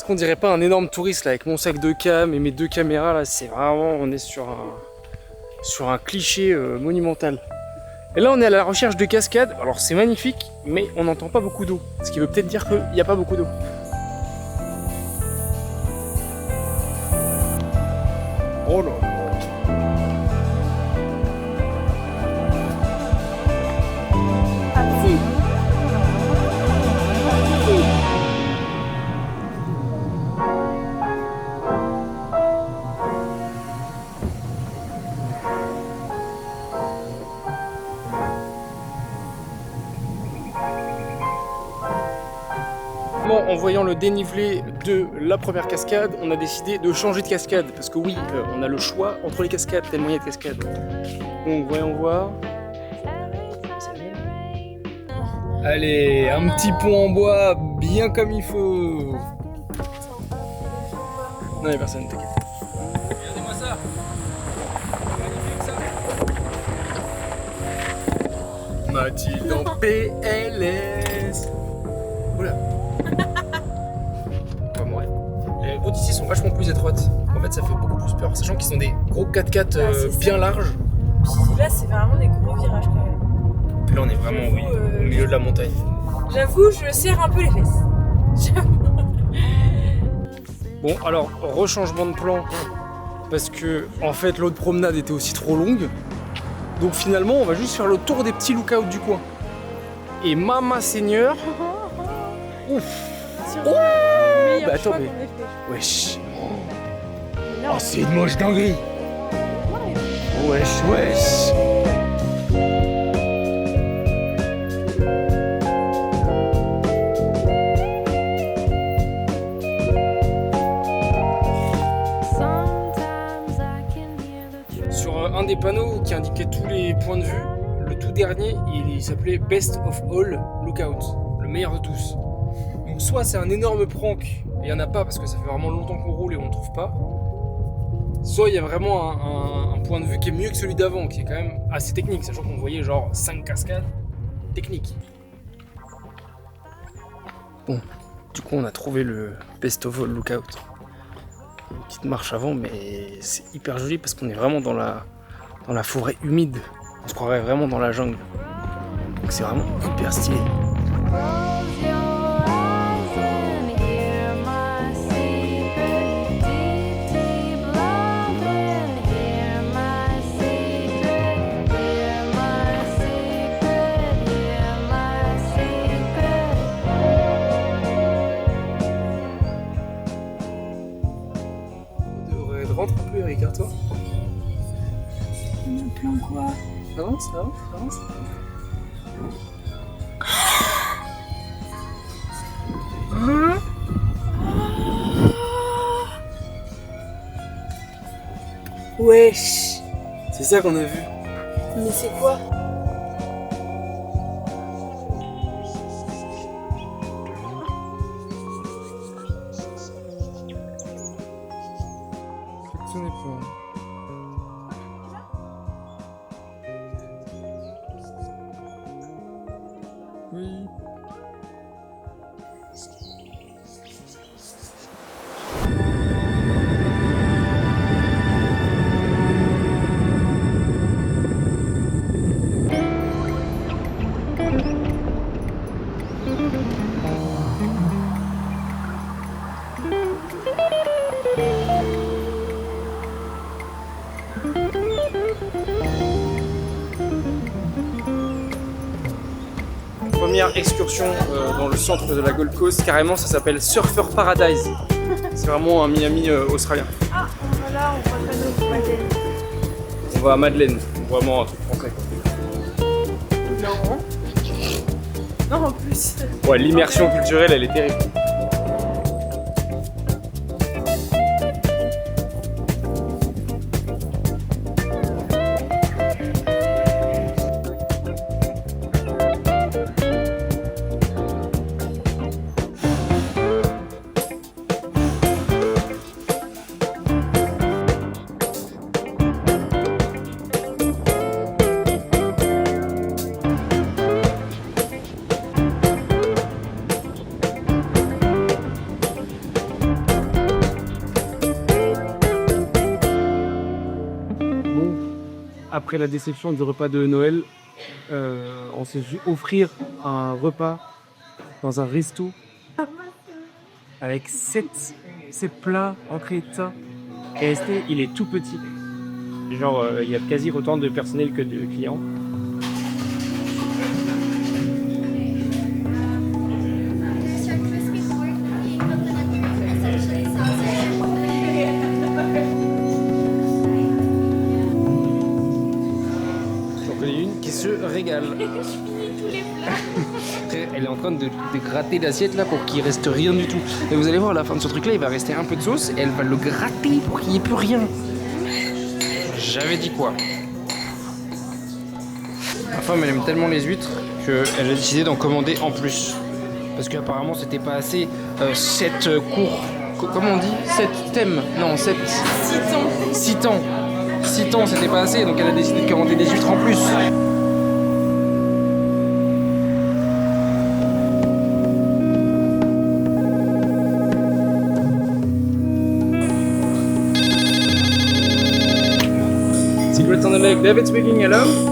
Est-ce qu'on dirait pas un énorme touriste là avec mon sac de cam et mes 2 caméras là? C'est vraiment, on est sur un cliché monumental. Et là on est à la recherche de cascades. Alors c'est magnifique, mais on n'entend pas beaucoup d'eau. Ce qui veut peut-être dire qu'il n'y a pas beaucoup d'eau. Oh là là. En voyant le dénivelé de la première cascade, on a décidé de changer de cascade. Parce que oui, on a le choix entre les cascades, tellement il y a de cascades. Donc voyons voir. Allez, un petit pont en bois, bien comme il faut. Non, il n'y a personne, t'inquiète. Regardez-moi ça. C'est magnifique ça. Mathilde en PLS. Oula. Les routes ici sont vachement plus étroites. En fait, ça fait beaucoup plus peur. Sachant qu'ils sont des gros 4x4 bien larges. Puis là, c'est vraiment des gros virages quand même. Puis là, on est vraiment au milieu de la montagne. J'avoue, je serre un peu les fesses. Bon, alors, rechangement de plan. Parce que, en fait, l'autre promenade était aussi trop longue. Donc finalement, on va juste faire le tour des petits lookouts du coin. Et Mama Seigneur. Ouf. Oh, bah attends, mais. Wesh. Oh, c'est une moche dinguerie. Wesh, wesh. Sur un des panneaux qui indiquait tous les points de vue, le tout dernier, il s'appelait Best of All Lookout, le meilleur de tous. Donc soit c'est un énorme prank, et il n'y en a pas parce que ça fait vraiment longtemps qu'on roule et on ne trouve pas, soit il y a vraiment un point de vue qui est mieux que celui d'avant, qui est quand même assez technique, sachant qu'on voyait genre 5 cascades techniques. Bon, du coup on a trouvé le Best of All Lookout. Une petite marche avant, mais c'est hyper joli parce qu'on est vraiment dans la forêt humide. On se croirait vraiment dans la jungle. Donc c'est vraiment hyper stylé. Rentre un peu, Eric, toi. On a plein quoi? Avance, avance, avance. Wesh. C'est ça qu'on a vu. Mais c'est quoi? Ce n'est pas. Oui. Première excursion dans le centre de la Gold Coast, carrément ça s'appelle Surfer Paradise. C'est vraiment un Miami australien. Ah, voilà, on voit pas notre Madeleine. On va à Madeleine, vraiment un truc français. Non. Non, en plus. Ouais, l'immersion culturelle elle est terrible. après la déception du repas de Noël, on s'est vu offrir un repas dans un resto avec 7 plats, entrées et tout ça. Et resté, il est tout petit. Genre, il y a quasi autant de personnel que de clients. Qui se régale. Elle est en train de gratter l'assiette là pour qu'il reste rien du tout. Et vous allez voir à la fin de ce truc là, il va rester un peu de sauce et elle va le gratter pour qu'il n'y ait plus rien. J'avais dit quoi? Ma femme elle aime tellement les huîtres qu'elle a décidé d'en commander en plus. Parce qu'apparemment c'était pas assez 7 cours. Comment on dit? 7 thèmes? Non, 7. 6 temps. 6 temps c'était pas assez donc elle a décidé de commander des huîtres en plus. Secrets on the Lake, David speaking, hello?